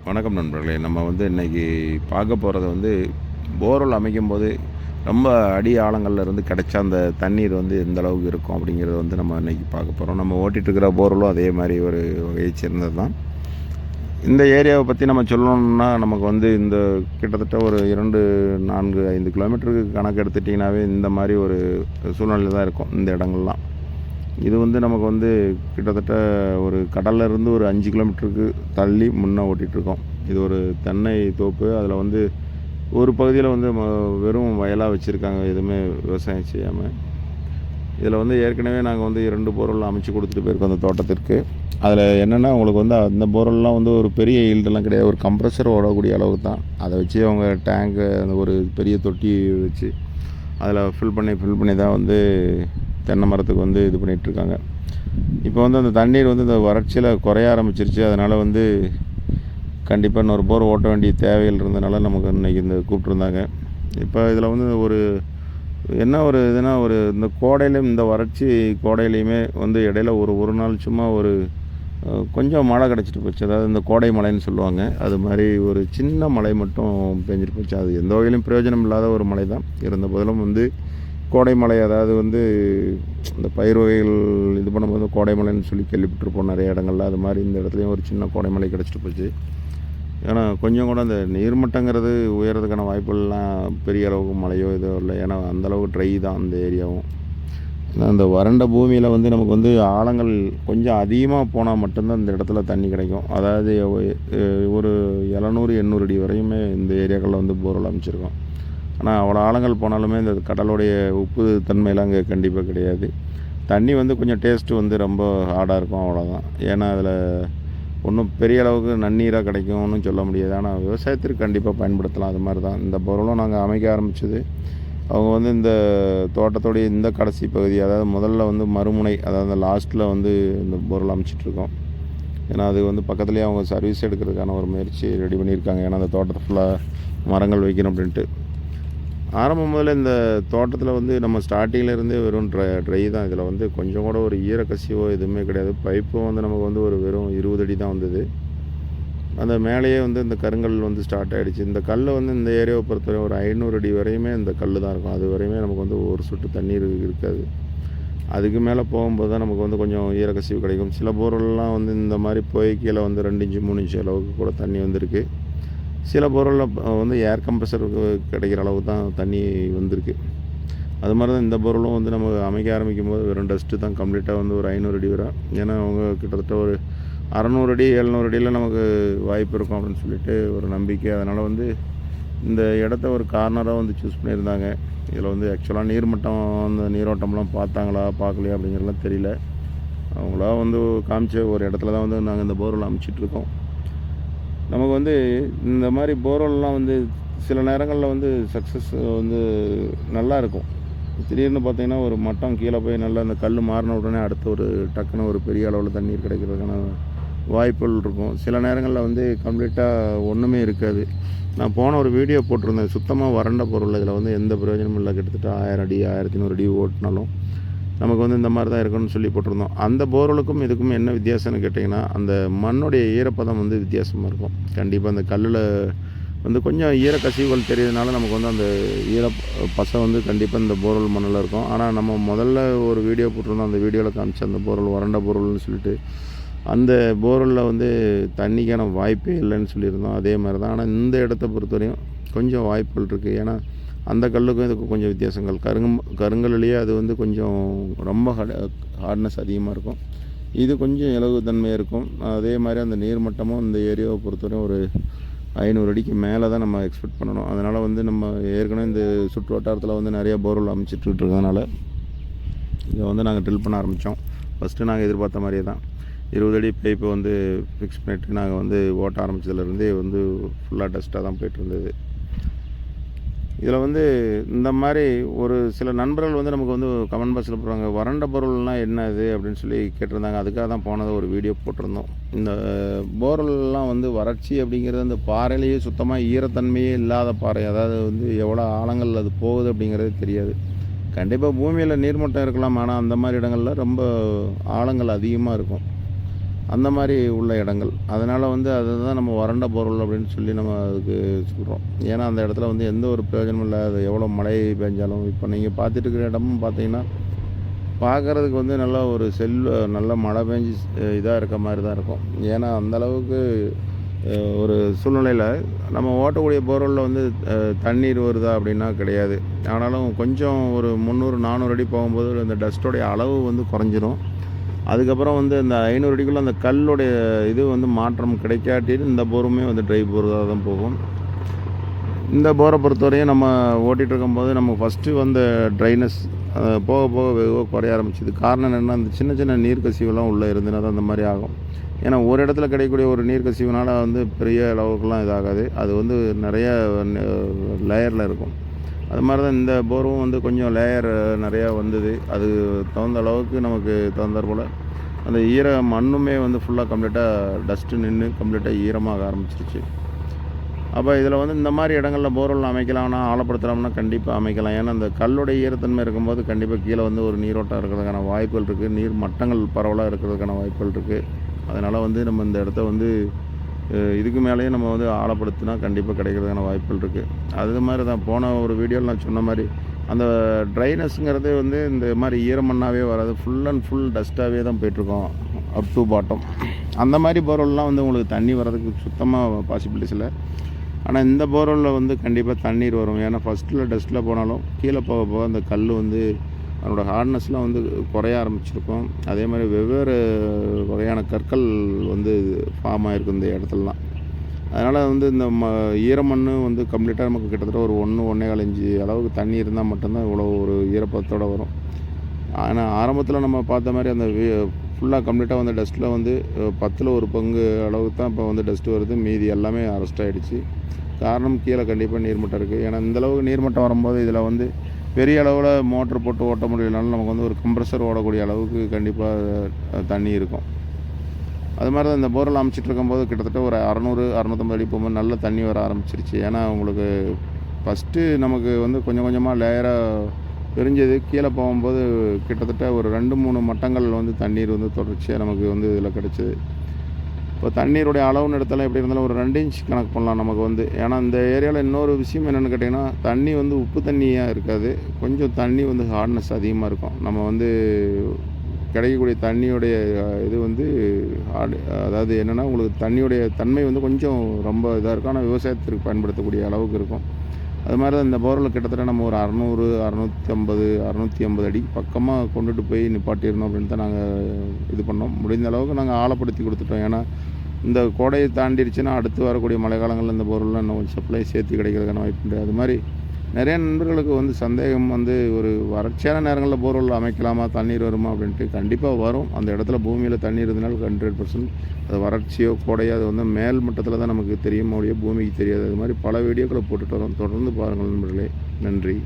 வணக்கம் நண்பர்களே. நம்ம இன்றைக்கி பார்க்க போகிறது போர்வெல் அமைக்கும்போது ரொம்ப அடி ஆழங்கள்ல இருந்து கிடைச்ச அந்த தண்ணீர் எந்த அளவுக்கு இருக்கும் அப்படிங்கிறத நம்ம இன்றைக்கி பார்க்க போகிறோம். நம்ம ஓட்டிகிட்ருக்கிற போர்வெலும் அதே மாதிரி ஒரு வகையை சேர்ந்தது தான். இந்த ஏரியாவை பற்றி நம்ம சொல்லணும்னா நமக்கு இந்த கிட்டத்தட்ட ஒரு 2, 4, 5 கிலோமீட்டருக்கு கணக்கு எடுத்துட்டிங்கனாவே இந்த மாதிரி ஒரு சூழ்நிலை தான் இருக்கும் இந்த இடங்கள்லாம். இது நமக்கு கிட்டத்தட்ட ஒரு கடல்லேருந்து ஒரு 5 கிலோமீட்டருக்கு தள்ளி முன்னே ஓட்டிகிட்ருக்கோம். இது ஒரு தென்னை தோப்பு. அதில் ஒரு பகுதியில் வெறும் வயலாக வச்சுருக்காங்க, எதுவுமே விவசாயம் செய்யாமல். இதில் ஏற்கனவே நாங்கள் 2 போர்வெல் அமைச்சு கொடுத்துட்டு போயிருக்கோம் அந்த தோட்டத்திற்கு. அதில் என்னென்னா உங்களுக்கு அந்த போர்வெல்லாம் ஒரு பெரிய ஈல்டெல்லாம் கிடையாது, ஒரு கம்ப்ரஸர் ஓடக்கூடிய அளவுக்கு தான். அதை வச்சு அவங்க டேங்க்கு அந்த ஒரு பெரிய தொட்டி வச்சு அதில் ஃபில் பண்ணி தான் தென்னை மரத்துக்கு இது பண்ணிகிட்ருக்காங்க. இப்போ அந்த தண்ணீர் இந்த வறட்சியில் குறைய ஆரம்பிச்சிருச்சு. அதனால் கண்டிப்பாக இன்னொரு போர் ஓட்ட வேண்டிய தேவைகள் இருந்ததுனால நமக்கு இன்றைக்கி கூப்பிட்ருந்தாங்க. இப்போ இதில் ஒரு என்ன ஒரு இதுனா இந்த கோடையிலையும் இந்த வறட்சி கோடையிலையுமே இடையில ஒரு நாள் சும்மா கொஞ்சம் மழை கிடச்சிட்டு போச்சு. அதாவது இந்த கோடை மழைன்னு சொல்லுவாங்க, அது மாதிரி ஒரு சின்ன மழை மட்டும் பெஞ்சிட்டு போச்சு. அது எந்த வகையிலும் பிரயோஜனம் இல்லாத ஒரு மழை தான். இருந்த போதிலும் கோடை மழை, அதாவது இந்த பயிர் வகைகள் இது பண்ணும்போது கோடை மழைன்னு சொல்லி கேள்விப்பட்டிருப்போம் நிறைய இடங்கள்ல. அது மாதிரி இந்த இடத்துலையும் ஒரு சின்ன கோடை மழை கிடச்சிட்டு போச்சு. ஏன்னா கொஞ்சம் கூட அந்த நீர்மட்டங்கிறது உயர்றதுக்கான வாய்ப்புகள்லாம் பெரிய அளவுக்கு மழையோ இதோ இல்லை. ஏன்னா அந்தளவுக்கு ட்ரை தான் அந்த ஏரியாவும். ஏன்னா அந்த வறண்ட பூமியில் நமக்கு ஆழங்கள் கொஞ்சம் அதிகமாக போனால் மட்டும்தான் இந்த இடத்துல தண்ணி கிடைக்கும். அதாவது ஒரு 700, 800 அடி வரையுமே இந்த ஏரியாக்களில் போர்வெல் அமைச்சிருக்கோம். ஆனால் அவ்வளோ ஆழங்கள் போனாலுமே இந்த கடலுடைய உப்பு தன்மையெல்லாம் அங்கே கண்டிப்பாக கிடையாது. தண்ணி கொஞ்சம் டேஸ்ட்டு ரொம்ப ஹார்டாக இருக்கும், அவ்வளோதான். ஏன்னா அதில் ஒன்றும் பெரிய அளவுக்கு நன்னீராக கிடைக்கும்னு சொல்ல முடியாது. ஆனால் விவசாயத்திற்கு கண்டிப்பாக பயன்படுத்தலாம். அது மாதிரி தான் இந்த பொருளும் நாங்கள் அமைக்க ஆரம்பித்தது. அவங்க இந்த தோட்டத்தோடைய இந்த கடைசி பகுதி, அதாவது முதல்ல மறுமுனை, அதாவது லாஸ்ட்டில் இந்த பொருள் அமைச்சிட்ருக்கோம். ஏன்னா அது பக்கத்துலேயே அவங்க சர்வீஸ் எடுக்கிறதுக்கான ஒரு முயற்சி ரெடி பண்ணியிருக்காங்க. ஏன்னா அந்த தோட்டத்தை ஃபுல்லாக மரங்கள் வைக்கணும் அப்படின்ட்டு. ஆரம்பம் முதல்ல இந்த தோட்டத்தில் நம்ம ஸ்டார்டிங்கிலேருந்தே வெறும் ட்ரை தான். இதில் கொஞ்சம் கூட ஒரு ஈரக்கசிவோ எதுவுமே கிடையாது. பைப்பும் நமக்கு ஒரு வெறும் 20 அடி தான் வந்தது. அந்த மேலேயே இந்த கருங்கல் ஸ்டார்ட் ஆகிடுச்சு. இந்த கல் இந்த ஏரியாவை பொறுத்தவரை ஒரு 500 அடி வரையுமே இந்த கல் தான் இருக்கும். அது வரையுமே நமக்கு ஒரு சொட்டு தண்ணீர் இருக்காது. அதுக்கு மேலே போகும்போது தான் நமக்கு கொஞ்சம் ஈரக்கசிவு கிடைக்கும். சில போர்வெல்லாம் இந்த மாதிரி போய் கீழே 2 இன்ச்சு 3 இன்ச்சு அளவுக்கு கூட தண்ணி வந்திருக்கு. சில பொருளில் ஏர் கம்ப்ரஸருக்கு கிடைக்கிற அளவு தான் தண்ணி வந்திருக்கு. அது மாதிரி தான் இந்த பொருளும் நம்ம அமைக்க ஆரம்பிக்கும் போது வெறும் டஸ்ட்டு தான் கம்ப்ளீட்டாக ஒரு 500 அடி வரும். ஏன்னா அவங்க கிட்டத்தட்ட ஒரு 600 அடி 700 அடியில் நமக்கு வாய்ப்பு இருக்கும் அப்படின்னு சொல்லிட்டு ஒரு நம்பிக்கை. அதனால் இந்த இடத்த ஒரு கார்னராக சூஸ் பண்ணியிருந்தாங்க. இதில் ஆக்சுவலாக நீர்மட்டம் அந்த நீரோட்டம்லாம் பார்த்தாங்களா பார்க்கலையா அப்படிங்கிறதுலாம் தெரியல. அவங்களா காமிச்ச ஒரு இடத்துல தான் நாங்கள் இந்த போர்வெல் அமைச்சிட்ருக்கோம். நமக்கு இந்த மாதிரி போர்வெல்லாம் சில நேரங்களில் சக்ஸஸ் நல்லாயிருக்கும். திடீர்னு பார்த்திங்கன்னா ஒரு மட்டம் கீழே போய் நல்லா அந்த கல் மாறின உடனே அடுத்த ஒரு டக்குன்னு ஒரு பெரிய அளவில் தண்ணீர் கிடைக்கிறதுக்கான வாய்ப்புகள் இருக்கும். சில நேரங்களில் கம்ப்ளீட்டாக ஒன்றுமே இருக்காது. நான் போன ஒரு வீடியோ போட்டிருந்தேன், சுத்தமாக வறண்ட பொருள். இதில் எந்த பிரயோஜனமும் இல்லை. கிட்டத்தட்ட 1000 அடி 1100 அடி ஓட்டினாலும் நமக்கு இந்த மாதிரி தான் இருக்குன்னு சொல்லி போட்டிருந்தோம். அந்த போர்வெலுக்கும் இதுக்கும் என்ன வித்தியாசம்னு கேட்டிங்கன்னா, அந்த மண்ணுடைய ஈரப்பதம் வித்தியாசமாக இருக்கும். கண்டிப்பாக அந்த கல்லில் கொஞ்சம் ஈரக்கசிவுகள் தெரியுதுனால நமக்கு அந்த பசை கண்டிப்பாக இந்த போர்வெல் மண்ணில் இருக்கும். ஆனால் நம்ம முதல்ல ஒரு வீடியோ போட்டிருந்தோம், அந்த வீடியோவில் காமிச்ச அந்த போர்வெல் வறண்ட போர்வெல்னு சொல்லிட்டு, அந்த போர்வெல்லில் தண்ணிக்கான வாய்ப்பே இல்லைன்னு சொல்லியிருந்தோம். அதே மாதிரி தான். ஆனால் இந்த இடத்த பொறுத்தவரையும் கொஞ்சம் வாய்ப்புகள் இருக்குது. ஏன்னா அந்த கல்லுக்கும் இதுக்கும் கொஞ்சம் வித்தியாசங்கள். கருங்கல்லையே அது கொஞ்சம் ரொம்ப ஹார்ட்னஸ் அதிகமாக இருக்கும். இது கொஞ்சம் இலகு தன்மையாக இருக்கும். அதே மாதிரி அந்த நீர்மட்டமும் இந்த ஏரியாவை பொறுத்தவரையும் ஒரு 500 அடிக்கு மேலே தான் நம்ம எக்ஸ்பெக்ட் பண்ணணும். அதனால் நம்ம ஏற்கனவே இந்த சுற்று வட்டாரத்தில் நிறைய போர்வெல் அமைச்சிட்ருக்கிறதுனால இதை நாங்கள் ட்ரில் பண்ண ஆரம்பித்தோம். ஃபஸ்ட்டு நாங்கள் எதிர்பார்த்த மாதிரியே தான் 20 அடி பைப்பை ஃபிக்ஸ் பண்ணிவிட்டு நாங்கள் ஓட்ட ஆரம்பித்ததுலேருந்தே ஃபுல்லாக டஸ்ட்டாக தான் போய்ட்டுருந்தது. இதில் இந்த மாதிரி ஒரு சில நண்பர்கள் நமக்கு கமெண்ட் பாக்ஸில் போடுறாங்க, வறண்ட பொருள்லாம் என்ன இது அப்படின்னு சொல்லி கேட்டிருந்தாங்க. அதுக்காக தான் போனதை ஒரு வீடியோ போட்டிருந்தோம். இந்த போர்வெல்லாம் வறட்சி அப்படிங்கிறது அந்த பாறையிலேயே சுத்தமாக ஈரத்தன்மையே இல்லாத பாறை. அதாவது எவ்வளோ ஆழங்கள் அது போகுது அப்படிங்கிறது தெரியாது. கண்டிப்பாக பூமியில் நீர்மட்டம் இருக்கலாம், ஆனால் அந்த மாதிரி இடங்களில் ரொம்ப ஆழங்கள் அதிகமாக இருக்கும். அந்த மாதிரி உள்ள இடங்கள். அதனால் வந்து அதுதான் நம்ம வறண்ட பொருள் அப்படின்னு சொல்லி நம்ம அதுக்கு சொல்கிறோம். ஏன்னா அந்த இடத்துல வந்து எந்த ஒரு பிரயோஜனமும் இல்ல. அது எவ்வளோ மழை பெஞ்சாலும் இப்போ நீங்கள் பார்த்துட்டு இருக்கிற இடமும் பார்த்தீங்கன்னா, பார்க்குறதுக்கு வந்து நல்லா ஒரு நல்லா மழை பெஞ்சு இதா இருக்க மாரி தான் இருக்கும். ஏன்னா அந்த அளவுக்கு ஒரு சூழ்நிலையில நம்ம ஓட்டக்கூடிய போர்வெல்ல வந்து தண்ணீர் வருதா அப்படின்னா கிடையாது. ஆனாலும் கொஞ்சம் ஒரு 300, 400 அடி போகும்போது அந்த டஸ்ட்டோடைய அளவு வந்து குறைஞ்சிரும். அதுக்கப்புறம் வந்து அந்த 500 அடிக்குள்ள அந்த கல்லுடைய இது வந்து மாற்றம் கிடைக்காட்டியும் இந்த போருமே வந்து ட்ரை போரா தான் போகும். இந்த போரை பொறுத்தவரையும் நம்ம ஓட்டிகிட்டு இருக்கும்போது நம்ம ஃபஸ்ட்டு வந்த ட்ரைனஸ் போக போக வெகுவாக குறைய ஆரம்பிச்சுது. காரணம் என்னென்னா, அந்த சின்ன சின்ன நீர்க்கசிவுலாம் உள்ளே இருந்துனா தான் அந்த மாதிரி ஆகும். ஏன்னா ஒரு இடத்துல கிடைக்கக்கூடிய ஒரு நீர்க்கசிவுனால வந்து பெரிய அளவுக்குலாம் இதாகாது. அது வந்து நிறைய லேயரில் இருக்கும். அது மாதிரி தான் இந்த போரும் வந்து கொஞ்சம் லேயர் நிறையா வந்தது. அது தகுந்த அளவுக்கு நமக்கு தகுந்தாற் போல் அந்த மண்ணுமே வந்து ஃபுல்லாக கம்ப்ளீட்டாக டஸ்ட்டு நின்று கம்ப்ளீட்டாக ஈரமாக ஆரம்பிச்சிருச்சு. அப்போ இதில் வந்து இந்த மாதிரி இடங்களில் போர்வெல் அமைக்கலாம்னா, ஆழப்படுத்தலாம்னா கண்டிப்பாக அமைக்கலாம். ஏன்னா அந்த கல்லுடைய ஈரத்தன்மை இருக்கும்போது கண்டிப்பாக கீழே வந்து ஒரு நீரோட்டம் இருக்கிறதுக்கான வாய்ப்புகள் இருக்குது. நீர் மட்டங்கள் பரவலாக இருக்கிறதுக்கான வாய்ப்புகள் இருக்குது. அதனால் வந்து நம்ம இந்த இடத்த வந்து இதுக்கு மேலேயும் நம்ம வந்து ஆழப்படுத்தினா கண்டிப்பாக கிடைக்கிறதுக்கான வாய்ப்புகள் இருக்குது. அது மாதிரி தான் போன ஒரு வீடியோவில் நான் சொன்ன மாதிரி அந்த ட்ரைனஸ்ங்கிறது வந்து இந்த மாதிரி ஈரமண்ணாகவே வராது. ஃபுல் அண்ட் ஃபுல் டஸ்ட்டாகவே தான் போயிட்டுருக்கோம் அப் டு பாட்டம். அந்த மாதிரி போர்வெல்லாம் வந்து உங்களுக்கு தண்ணி வர்றதுக்கு சுத்தமாக பாசிபிலிட்டிஸ் இல்லை. ஆனால் இந்த போர்வெல்லில் வந்து கண்டிப்பாக தண்ணீர் வரும். ஏன்னா ஃபஸ்ட்டில் டஸ்ட்டில் போனாலும் கீழே போக போக அந்த கல் வந்து அதனோட ஹார்ட்னஸ்லாம் வந்து குறைய ஆரம்பிச்சிருக்கும். அதே மாதிரி வெவ்வேறு வகையான கற்கள் வந்து ஃபார்ம் ஆகிருக்கும் இந்த இடத்துலலாம். அதனால் வந்து இந்த ஈரமண் வந்து கம்ப்ளீட்டாக நமக்கு கிட்டத்தட்ட ஒரு 1, 1.25 இன்ச்சு அளவுக்கு தண்ணி இருந்தால் மட்டும்தான் இவ்வளோ ஒரு ஈரப்பதத்தோடு வரும். ஆனால் ஆரம்பத்தில் நம்ம பார்த்த மாதிரி அந்த ஃபுல்லாக கம்ப்ளீட்டாக வந்து டஸ்ட்டில் வந்து 10ல் 1 பங்கு அளவுக்கு தான் இப்போ வந்து டஸ்ட்டு வருது. மீதி எல்லாமே அரெஸ்ட் ஆகிடுச்சு. காரணம் கீழே கண்டிப்பாக நீர்மட்டம் இருக்குது. ஏன்னா இந்தளவுக்கு நீர்மட்டம் வரும்போது இதில் வந்து பெரிய அளவில் மோட்ரு போட்டு ஓட்ட முடியலனாலும் நமக்கு வந்து ஒரு கம்ப்ரஸர் ஓடக்கூடிய அளவுக்கு கண்டிப்பாக தண்ணி இருக்கும். அது மாதிரி தான் இந்த போர்வெல் அமைச்சிட்டு இருக்கும்போது கிட்டத்தட்ட ஒரு 600, 650 அடி போகும்போது நல்ல தண்ணி வர ஆரம்பிச்சிருச்சு. ஏன்னா உங்களுக்கு ஃபஸ்ட்டு நமக்கு வந்து கொஞ்சம் கொஞ்சமாக லேயராக பிரிஞ்சது. கீழே போகும்போது கிட்டத்தட்ட ஒரு 2, 3 மட்டங்கள் வந்து தண்ணீர் வந்து தொடர்ச்சியாக நமக்கு வந்து இதில் கிடச்சிது. இப்போ தண்ணீருடைய அளவுன்னு எடுத்தாலும் எப்படி இருந்தாலும் ஒரு 2 இன்ச் கணக்கு பண்ணலாம் நமக்கு வந்து. ஏன்னா இந்த ஏரியாவில் இன்னொரு விஷயம் என்னென்னு கேட்டிங்கன்னா, தண்ணி வந்து உப்பு தண்ணியாக இருக்காது. கொஞ்சம் தண்ணி வந்து ஹார்ட்னஸ் அதிகமாக இருக்கும். நம்ம வந்து கிடைக்கக்கூடிய தண்ணியுடைய இது வந்து அதாவது என்னென்னா, உங்களுக்கு தண்ணியுடைய தன்மை வந்து கொஞ்சம் ரொம்ப இதாக இருக்கும். ஆனால் விவசாயத்திற்கு பயன்படுத்தக்கூடிய அளவுக்கு இருக்கும். அது மாதிரி தான் இந்த போர்வெல் கிட்டத்தட்ட நம்ம ஒரு 600, 650, 680 அடி பக்கமாக கொண்டுட்டு போய் நிப்பாட்டிடணும் அப்படின்னு தான் நாங்கள் இது பண்ணோம். முடிந்த அளவுக்கு நாங்கள் ஆழப்படுத்தி கொடுத்துட்டோம். ஏன்னா இந்த கோடையை தாண்டிடுச்சுன்னா அடுத்து வரக்கூடிய மழை காலங்களில் இந்த போர்வெல்லாம் இன்னும் கொஞ்சம் சப்ளை சேர்த்து கிடைக்கிறதுக்கான வாய்ப்பு உண்டு. அது மாதிரி நிறைய நண்பர்களுக்கு வந்து சந்தேகம் வந்து ஒரு வறட்சியான நேரங்களில் போர்வெல் அமைக்கலாமா, தண்ணீர் வருமா அப்படின்ட்டு. கண்டிப்பாக வரும். அந்த இடத்துல பூமியில் தண்ணீர் இருந்தனால 100% அது வறட்சியோ கோடையோ அது வந்து மேல் மட்டத்தில் தான் நமக்கு தெரியுமோ ஒழிய பூமிக்கு தெரியாது. அது மாதிரி பல வீடியோக்களை போட்டுட்டு வரோம். தொடர்ந்து பாருங்கள் நண்பர்களே. நன்றி.